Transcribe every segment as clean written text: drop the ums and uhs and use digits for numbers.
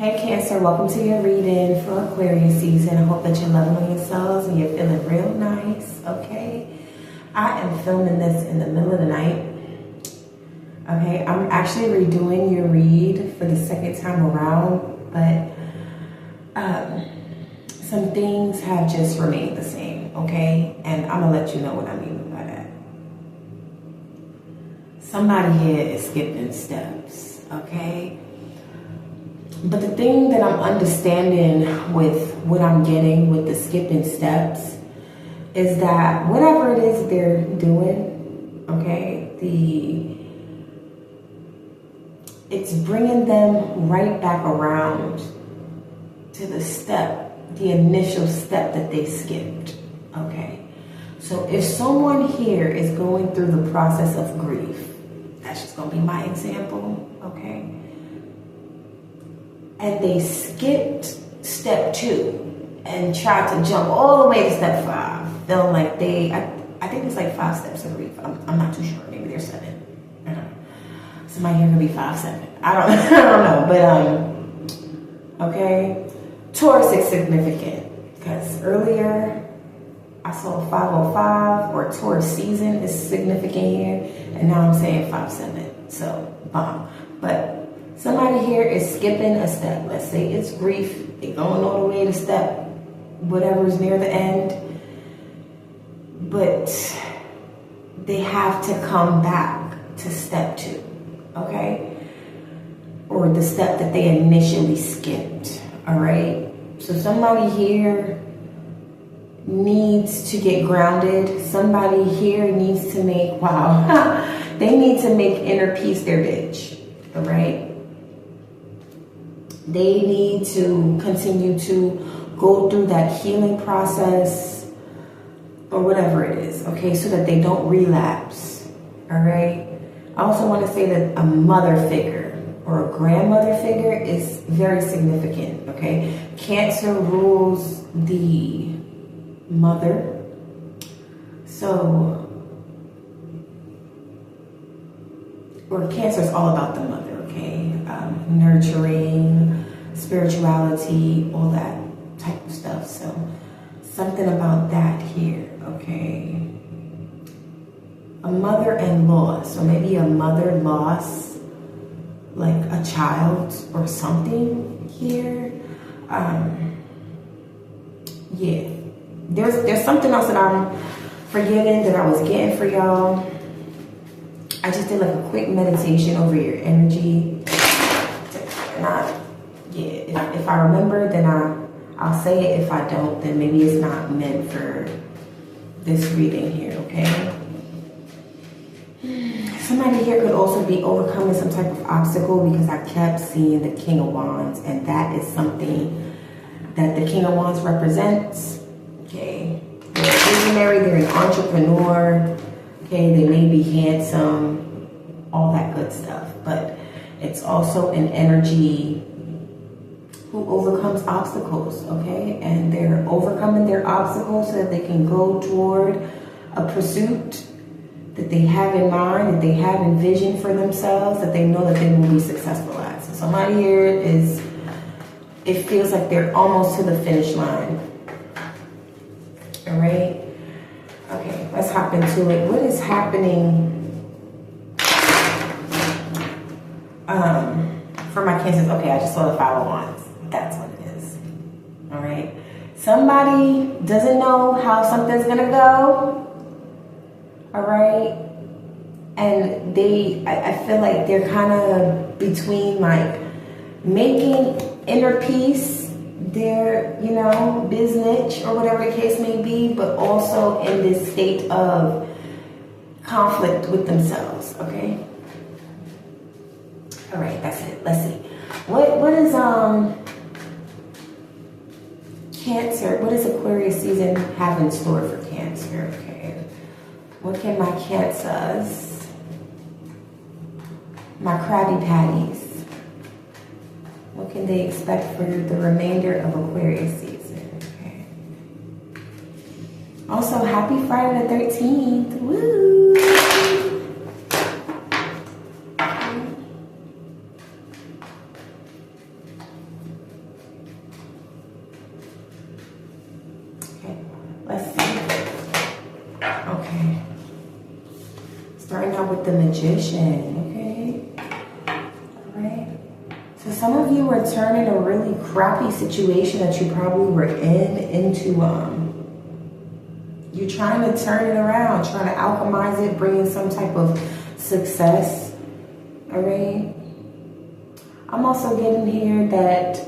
Hey Cancer, welcome to your reading for Aquarius season. I hope that you're loving on yourselves and you're feeling real nice, okay? I am filming this in the middle of the night. Okay, I'm actually redoing your read for the second time around, but some things have just remained the same, okay? And I'm gonna let you know what I mean by that. Somebody here is skipping steps, okay? But the thing that I'm understanding with what I'm getting with the skipping steps is that whatever it is they're doing, okay, it's bringing them right back around to the initial step that they skipped, okay? So if someone here is going through the process of grief, that's just gonna be my example, okay? And they skipped step 2 and tried to jump all the way to step 5, feeling like I think it's like 5 steps of grief. I'm not too sure. Maybe there's 7. I don't know. Somebody here could be 5, 7. I don't know. But okay. Taurus is significant because earlier I saw 505 or Taurus season is significant here, and now I'm saying 5, 7. So bomb. But somebody here is skipping a step. Let's say it's grief. They're going all the way to step whatever's near the end. But they have to come back to step 2, okay? Or the step that they initially skipped, all right? So somebody here needs to get grounded. Somebody here needs to make, they need to make inner peace their bitch, all right? They need to continue to go through that healing process or whatever it is, okay, so that they don't relapse, all right? I also want to say that a mother figure or a grandmother figure is very significant, okay? Cancer rules the mother. So, or Cancer is all about the mother, okay? Nurturing, spirituality, all that type of stuff. So something about that here, okay? A mother and loss, so maybe a mother lost like a child or something here. Yeah, there's something else that I'm forgetting that I was getting for y'all. I just did like a quick meditation over your energy. And if I remember, then I'll say it. If I don't, then maybe it's not meant for this reading here, okay? Somebody here could also be overcoming some type of obstacle because I kept seeing the King of Wands, and that is something that the King of Wands represents, okay? They're a visionary, they're an entrepreneur, okay? They may be handsome, all that good stuff, but it's also an energy who overcomes obstacles, okay? And they're overcoming their obstacles so that they can go toward a pursuit that they have in mind, that they have envisioned for themselves, that they know that they will be successful at. So somebody here it feels like they're almost to the finish line. All right? Okay, let's hop into it. What is happening for my Cancers? Okay, I just saw the 5 of Wands. That's what it is. All right? Somebody doesn't know how something's gonna go. All right? And I feel like they're kind of between like making inner peace, their, business or whatever the case may be, but also in this state of conflict with themselves, okay? All right, that's it. Let's see. What is Cancer? What does Aquarius season have in store for Cancer? Okay. What can my Cancers, my Krabby Patties, what can they expect for the remainder of Aquarius season? Okay. Also, happy Friday the 13th. Woo! Okay. Starting out with the Magician, okay? All right. So some of you are turning a really crappy situation that you probably were in into, you're trying to turn it around, trying to alchemize it, bring in some type of success, all right? I'm also getting here that,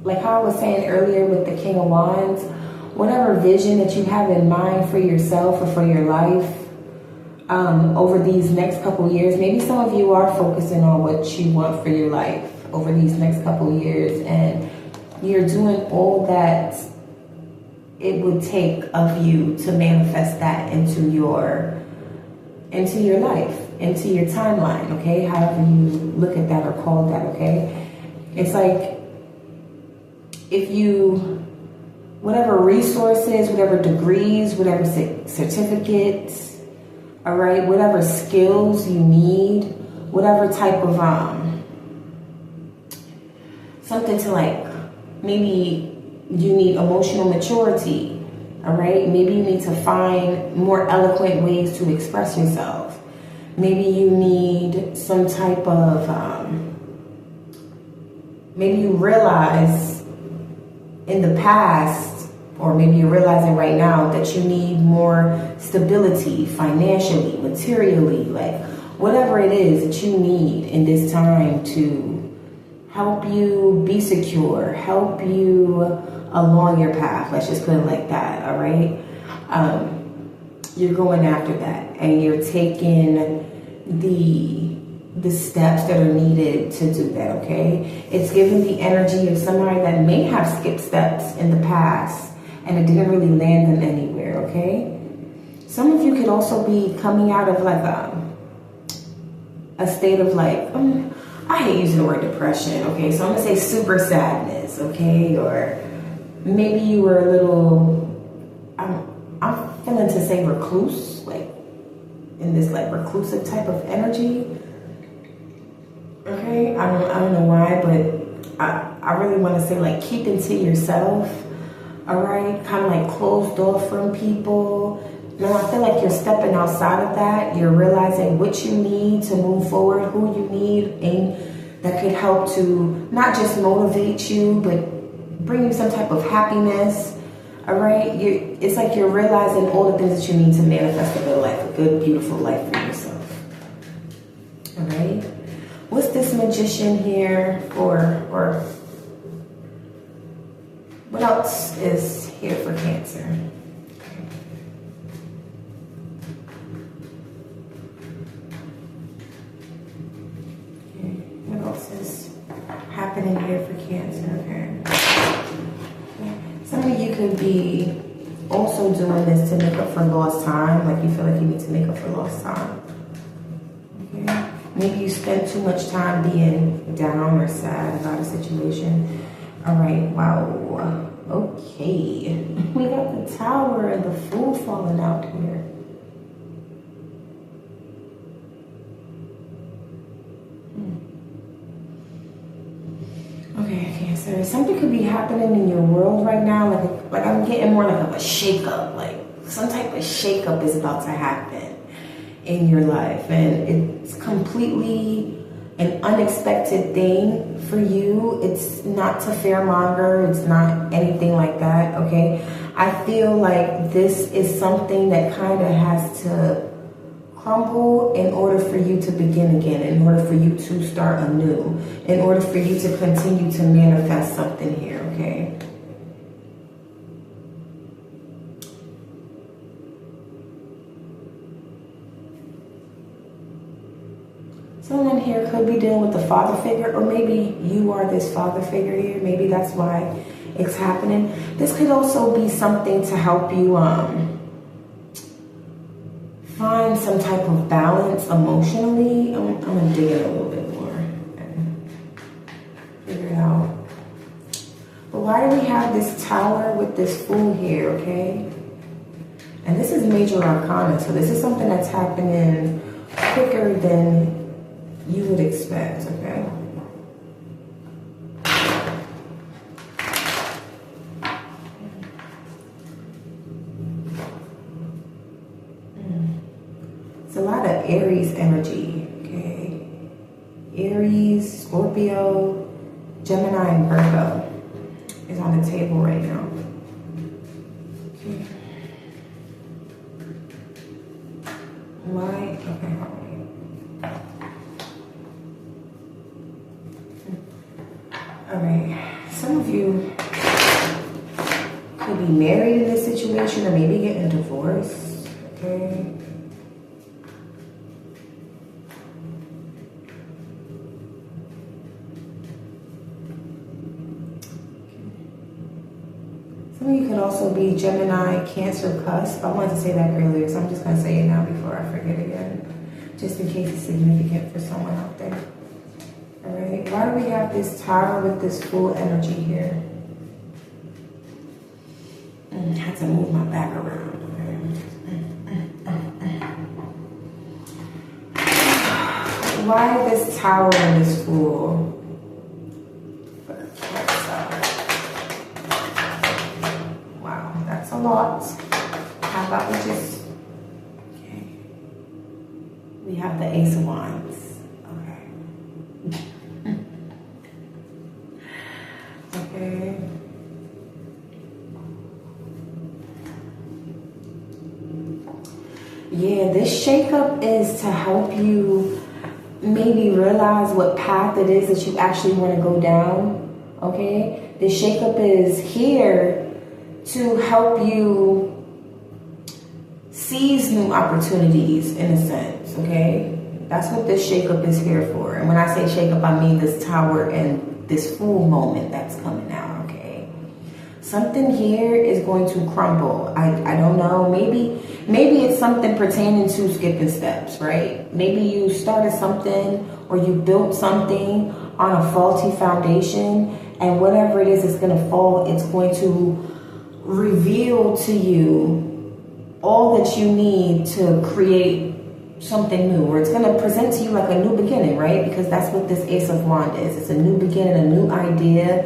like how I was saying earlier with the King of Wands, whatever vision that you have in mind for yourself or for your life over these next couple years, maybe some of you are focusing on what you want for your life over these next couple years, and you're doing all that it would take of you to manifest that into your life, into your timeline, okay? However you look at that or call that, okay? It's like if you, whatever resources, whatever degrees, whatever certificates, all right, whatever skills you need, whatever type of, something to like, maybe you need emotional maturity, all right? Maybe you need to find more eloquent ways to express yourself. Maybe you need some type of, maybe you realize in the past, or maybe you're realizing right now that you need more stability financially, materially, like whatever it is that you need in this time to help you be secure, help you along your path. Let's just put it like that, all right? You're going after that, and you're taking the steps that are needed to do that, okay? It's giving the energy of somebody that may have skipped steps in the past, and it didn't really land them anywhere, okay? Some of you could also be coming out of like a state of like, I hate using the word depression, okay? So I'm gonna say super sadness, okay? Or maybe you were a little, I'm feeling to say recluse, like in this like reclusive type of energy, okay? I don't know why, but I really want to say like keeping to yourself, all right? Kind of like closed off from people. Now I feel like you're stepping outside of that. You're realizing what you need to move forward, who you need, and that could help to not just motivate you, but bring you some type of happiness. All right, it's like you're realizing all the things that you need to manifest a good life, a good, beautiful life for yourself. All right, what's this Magician here for, or what else is here for Cancer? What else is happening here for Cancer? Okay. Some of you could be also doing this to make up for lost time, like you feel like you need to make up for lost time. Okay. Maybe you spent too much time being down or sad about a situation. All right, wow. Okay. We got the Tower and the Fool falling out here. Okay, Cancer. Something could be happening in your world right now. Like I'm getting more like of a shakeup. Like some type of shakeup is about to happen in your life, and it's completely an unexpected thing for you. It's not to fearmonger. It's not anything like that. Okay, I feel like this is something that kind of has to crumble in order for you to begin again, in order for you to start anew, in order for you to continue to manifest something here, okay? Someone here could be dealing with the father figure, or maybe you are this father figure here. Maybe that's why it's happening. This could also be something to help you find some type of balance emotionally. I'm gonna dig it a little bit more and figure it out. But why do we have this Tower with this Fool here, okay? And this is major arcana, so this is something that's happening quicker than you would expect, okay? a lot of Aries energy, okay? Aries, Scorpio, Gemini, and Virgo is on the table right now. Okay. Why? Okay, hold on. Alright, some of you could be married in this situation or maybe getting divorced, okay? Some of you could also be Gemini, Cancer, cusp. I wanted to say that earlier, so I'm just going to say it now before I forget again, just in case it's significant for someone out there. All right, why do we have this Tower with this full energy here? I had to move my back around. Why this Tower and this Fool? Wow, that's a lot. How about we just... Okay. We have the Ace of Wands. Okay. Okay. Yeah, this shakeup is to help you maybe realize what path it is that you actually want to go down. Okay, this shakeup is here to help you seize new opportunities in a sense. Okay, that's what this shakeup is here for. And when I say shakeup, I mean this Tower and this Fool moment that's coming out. Okay, something here is going to crumble. I don't know, maybe it's something pertaining to skipping steps, right? Maybe you started something or you built something on a faulty foundation, and whatever it is that's going to fall, it's going to reveal to you all that you need to create something new, or it's going to present to you like a new beginning, right? Because that's what this Ace of Wands is. It's a new beginning, a new idea,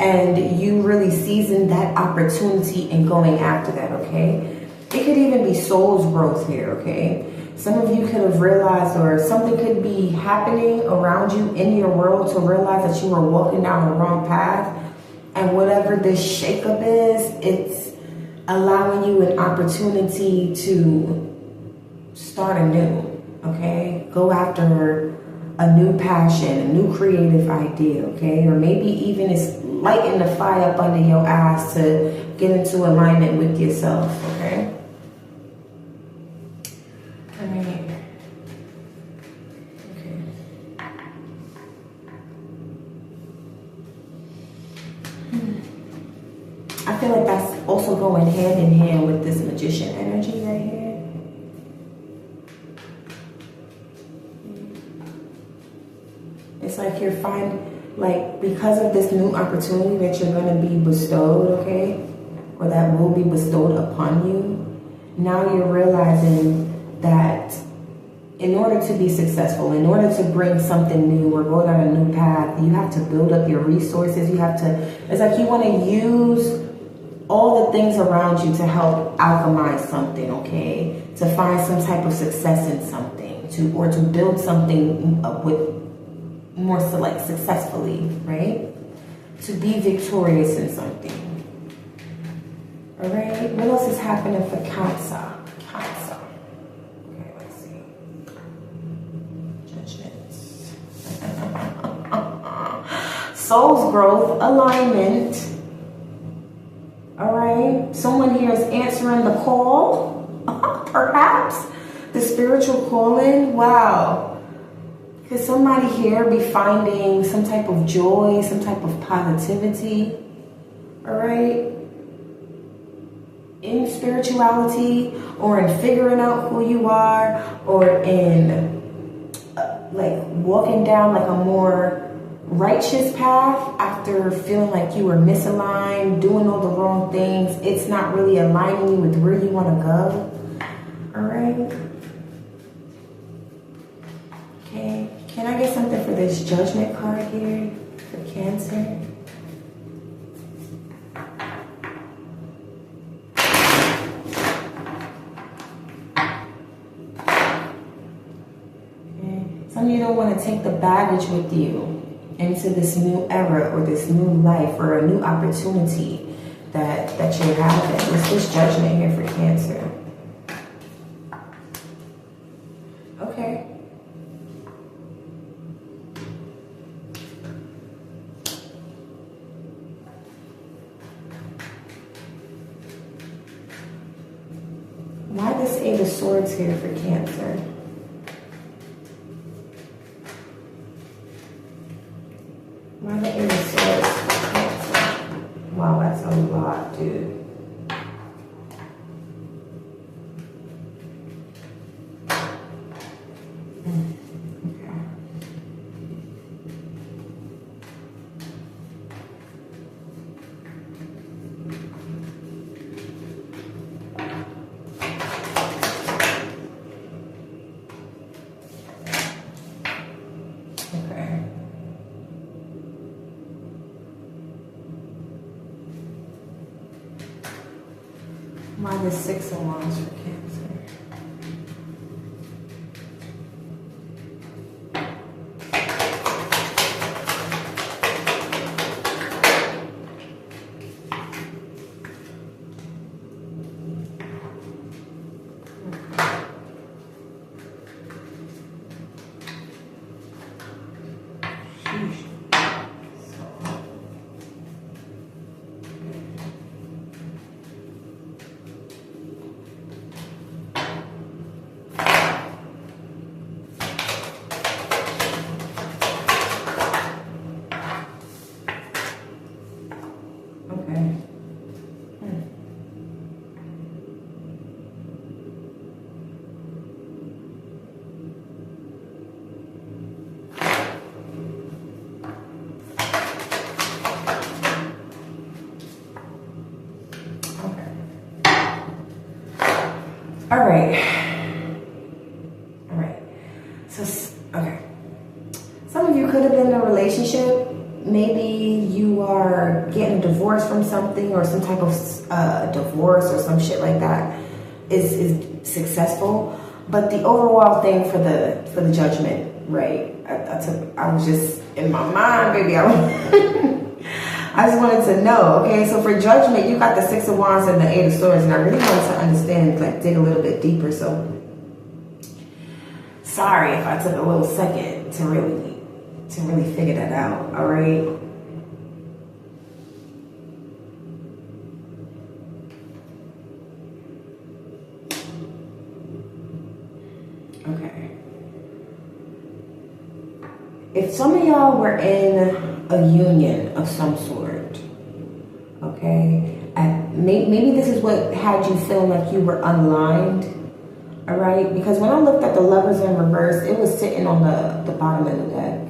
and you really seizing that opportunity and going after that, okay? It could even be soul's growth here, okay? Some of you could have realized, or something could be happening around you in your world to realize that you are walking down the wrong path. And whatever this shakeup is, it's allowing you an opportunity to start anew, okay? Go after a new passion, a new creative idea, okay? Or maybe even it's lighting the fire up under your ass to get into alignment with yourself, okay? I feel like that's also going hand in hand with this Magician energy right here. It's like you're because of this new opportunity that you're going to be bestowed, okay? Or that will be bestowed upon you. Now you're realizing that in order to be successful, in order to bring something new or go down a new path, you have to build up your resources. You have to, it's like you want to use all the things around you to help alchemize something, okay? To find some type of success in something, or to build something with more successfully, right? To be victorious in something. All right, what else is happening for Cancer? Cancer. Okay, let's see. Judgments. Soul's growth, alignment. All right, someone here is answering the call, perhaps the spiritual calling. Wow, could somebody here be finding some type of joy, some type of positivity? All right, in spirituality, or in figuring out who you are, or in like walking down like a more righteous path after feeling like you were misaligned, doing all the wrong things. It's not really aligning you with where you want to go. All right. Okay. Can I get something for this Judgment card here for Cancer? want to take the baggage with you into this new era or this new life or a new opportunity that you're having. It's this judgment here for Cancer. Okay. Why this Eight of Swords here for Cancer? Why the Eight of Swords for Cancer? Wow, that's a lot, dude. Why the Six of Wands for Cancer? All right. So, okay. Some of you could have been in a relationship. Maybe you are getting a divorce from something, or some type of divorce or some shit like that is successful. But the overall thing for the judgment, right? I was just in my mind, baby. I just wanted to know, okay? So for judgment, you got the Six of Wands and the Eight of Swords, and I really wanted to understand, like, dig a little bit deeper. So sorry if I took a little second to really figure that out. All right. Okay. If some of y'all were in a union of some sort, okay, and maybe this is what had you feeling like you were unlined, all right? Because when I looked at the Lovers in reverse, it was sitting on the bottom of the deck.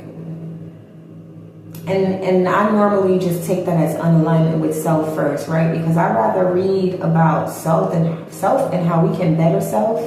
And I normally just take that as unalignment with self first, right? Because I'd rather read about self and how we can better self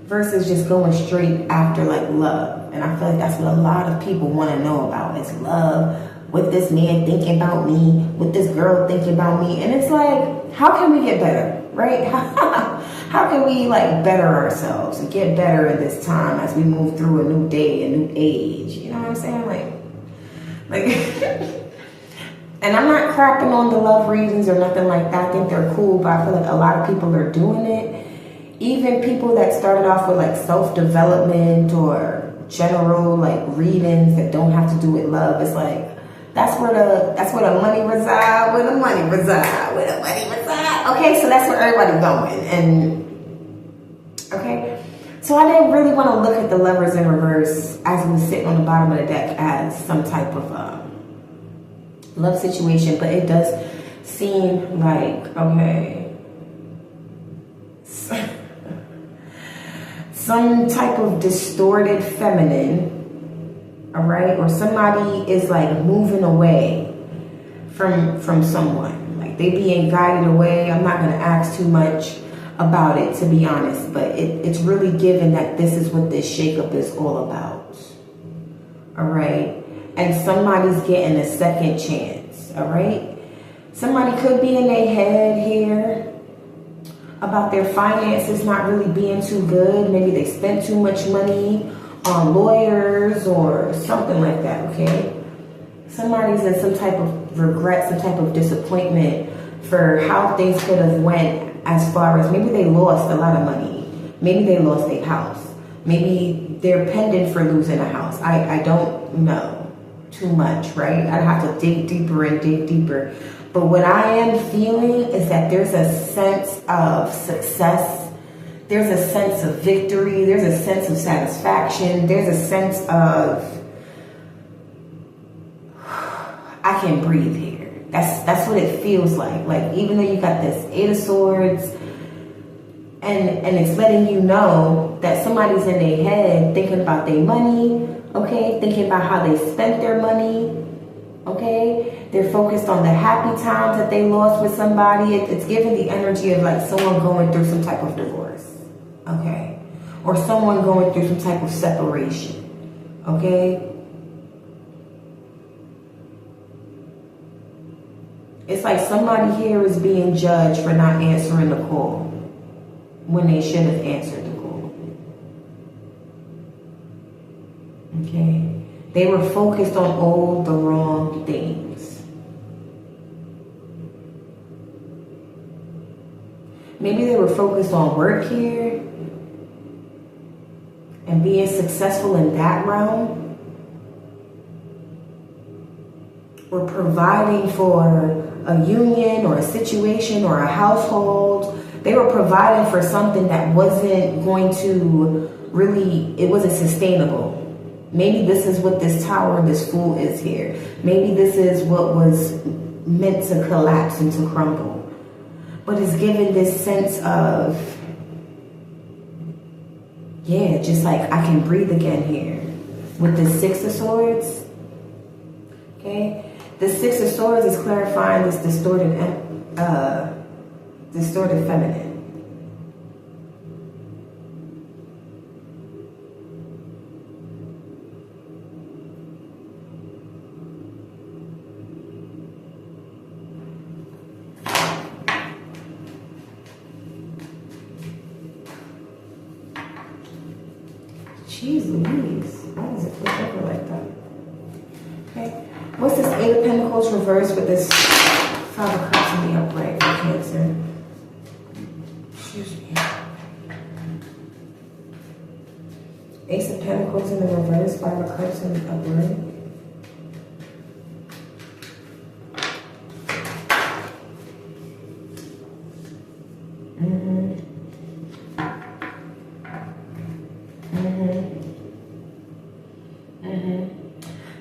versus just going straight after like love. And I feel like that's what a lot of people want to know about is love. What this man thinking about me, what this girl thinking about me. And it's like, how can we get better, right? How can we like better ourselves and get better in this time as we move through a new day, a new age? You know what I'm saying? Like, and I'm not crapping on the love readings or nothing like that. I think they're cool, but I feel like a lot of people are doing it. Even people that started off with like self-development or general like readings that don't have to do with love. It's like, that's where the money reside, where the money reside, where the money reside. Okay, so that's where everybody going. And okay, so I didn't really want to look at the Lovers in reverse as it was sitting on the bottom of the deck as some type of love situation, but it does seem like, okay, some type of distorted feminine, all right, or somebody is like moving away from someone, like they being guided away. I'm not going to ask too much about it, to be honest, but it's really given that this is what this shakeup is all about, all right? And somebody's getting a second chance, all right? Somebody could be in their head here about their finances not really being too good. Maybe they spent too much money lawyers or something like that, okay? Somebody's in some type of regret, some type of disappointment for how things could have went, as far as maybe they lost a lot of money. Maybe they lost their house. Maybe they're pending for losing a house. I don't know too much, right? I'd have to dig deeper and dig deeper. But what I am feeling is that there's a sense of success. There's a sense of victory. There's a sense of satisfaction. There's a sense of, I can breathe here. That's what it feels like. Like, even though you got this Eight of Swords, and it's letting you know that somebody's in their head thinking about their money, okay? Thinking about how they spent their money, okay? They're focused on the happy times that they lost with somebody. It's giving the energy of like someone going through some type of divorce, okay? Or someone going through some type of separation, okay? It's like somebody here is being judged for not answering the call when they should have answered the call. Okay? They were focused on all the wrong things. Maybe they were focused on work here and being successful in that realm, or providing for a union or a situation or a household. They were providing for something that wasn't going to really, it wasn't sustainable. Maybe this is what this Tower and this Fool is here. Maybe this is what was meant to collapse and to crumble. But it's given this sense of, yeah, just like I can breathe again here. With the Six of Swords, okay? The Six of Swords is clarifying this distorted feminine. Jeez Louise, why does it flip over like that? Okay. What's this Eight of Pentacles reversed with this Five of Cups in the upright for Cancer? Excuse me. Ace of Pentacles in the reverse, Five of Cups in the upright.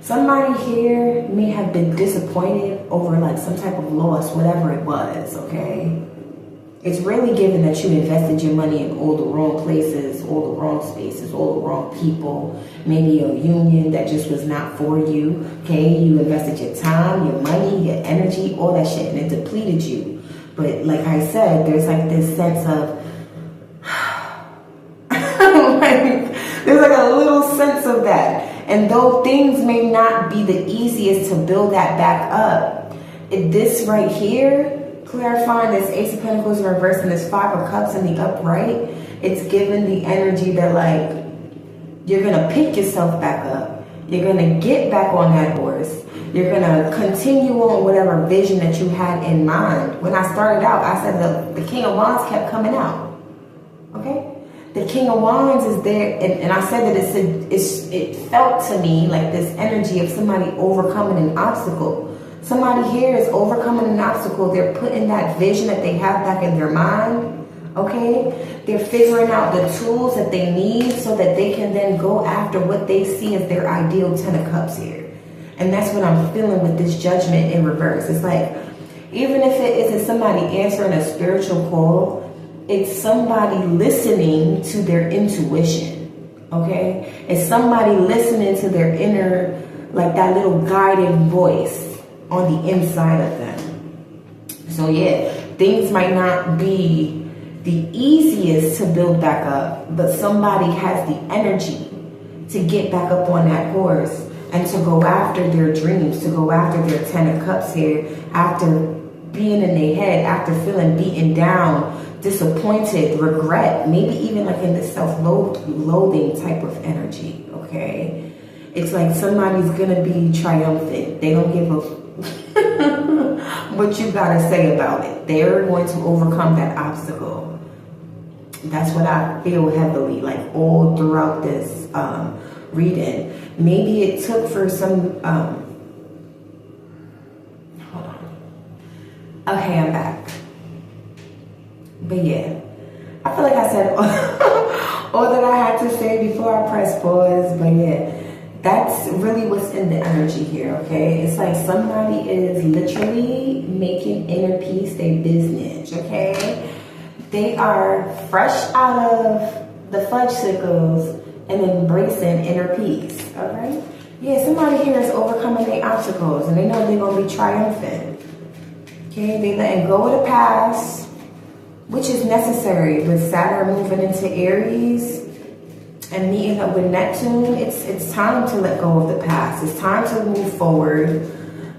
Somebody here may have been disappointed over like some type of loss, whatever it was, okay? It's really given that you invested your money in all the wrong places, all the wrong spaces, all the wrong people. Maybe a union that just was not for you, okay? You invested your time, your money, your energy, all that shit, and it depleted you. But like I said, there's like this sense of, there's like a little sense of that. And though things may not be the easiest to build that back up, this right here, clarifying this Ace of Pentacles in reverse and this Five of Cups in the upright, it's given the energy that like, you're going to pick yourself back up. You're going to get back on that horse. You're going to continue on whatever vision that you had in mind. When I started out, I said the King of Wands kept coming out. Okay? The King of Wands is there, and I said that it felt to me like this energy of somebody overcoming an obstacle. Somebody here is overcoming an obstacle. They're putting that vision that they have back in their mind, okay? They're figuring out the tools that they need so that they can then go after what they see as their ideal Ten of Cups here. And that's what I'm feeling with this Judgment in reverse. It's like, even if it isn't somebody answering a spiritual call, it's somebody listening to their intuition, okay? It's somebody listening to their inner, like that little guiding voice on the inside of them. So yeah, things might not be the easiest to build back up, but somebody has the energy to get back up on that horse and to go after their dreams, to go after their Ten of Cups here, after being in their head, after feeling beaten down, disappointed, regret, maybe even like in this self-loathing type of energy, okay? It's like somebody's gonna be triumphant. They don't give a what you gotta say about it. They're going to overcome that obstacle. That's what I feel heavily, like all throughout this reading. Maybe it took for some, hold on. Okay, I'm back. But yeah, I feel like I said all that I had to say before I press pause. But yeah, that's really what's in the energy here, okay? It's like somebody is literally making inner peace their business, okay? They are fresh out of the fudgesicles and embracing inner peace, all right? Yeah, somebody here is overcoming their obstacles and they know they're going to be triumphant, okay? They letting go of the past, which is necessary with Saturn moving into Aries and meeting up with Neptune. It's time to let go of the past. It's time to move forward,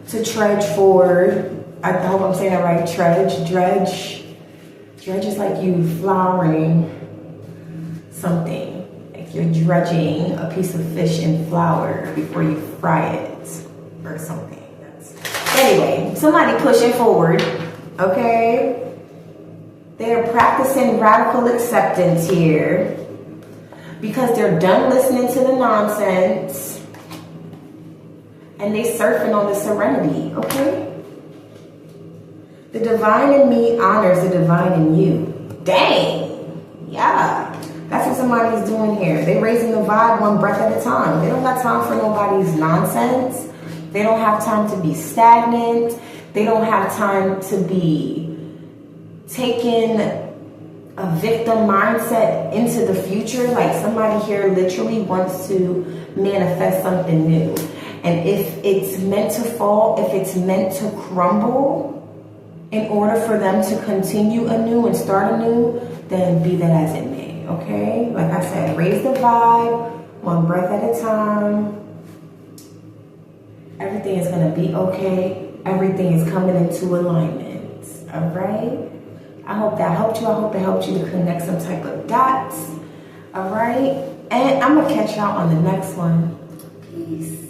to trudge forward. I hope I'm saying that right. Dredge. Dredge is like you flowering something. Like you're dredging a piece of fish in flour before you fry it or something. Anyway, somebody pushing forward, okay? They're practicing radical acceptance here because they're done listening to the nonsense and they surfing on the serenity, okay? The divine in me honors the divine in you. Dang, yeah. That's what somebody's doing here. They're raising the vibe one breath at a time. They don't got time for nobody's nonsense. They don't have time to be stagnant. They don't have time to be taking a victim mindset into the future. Like somebody here literally wants to manifest something new. And if it's meant to fall, if it's meant to crumble, in order for them to continue anew and start anew, then be that as it may, okay? Like I said, raise the vibe, one breath at a time. Everything is gonna be okay. Everything is coming into alignment, all right? I hope that helped you. I hope it helped you to connect some type of dots. All right. And I'm going to catch y'all on the next one. Peace.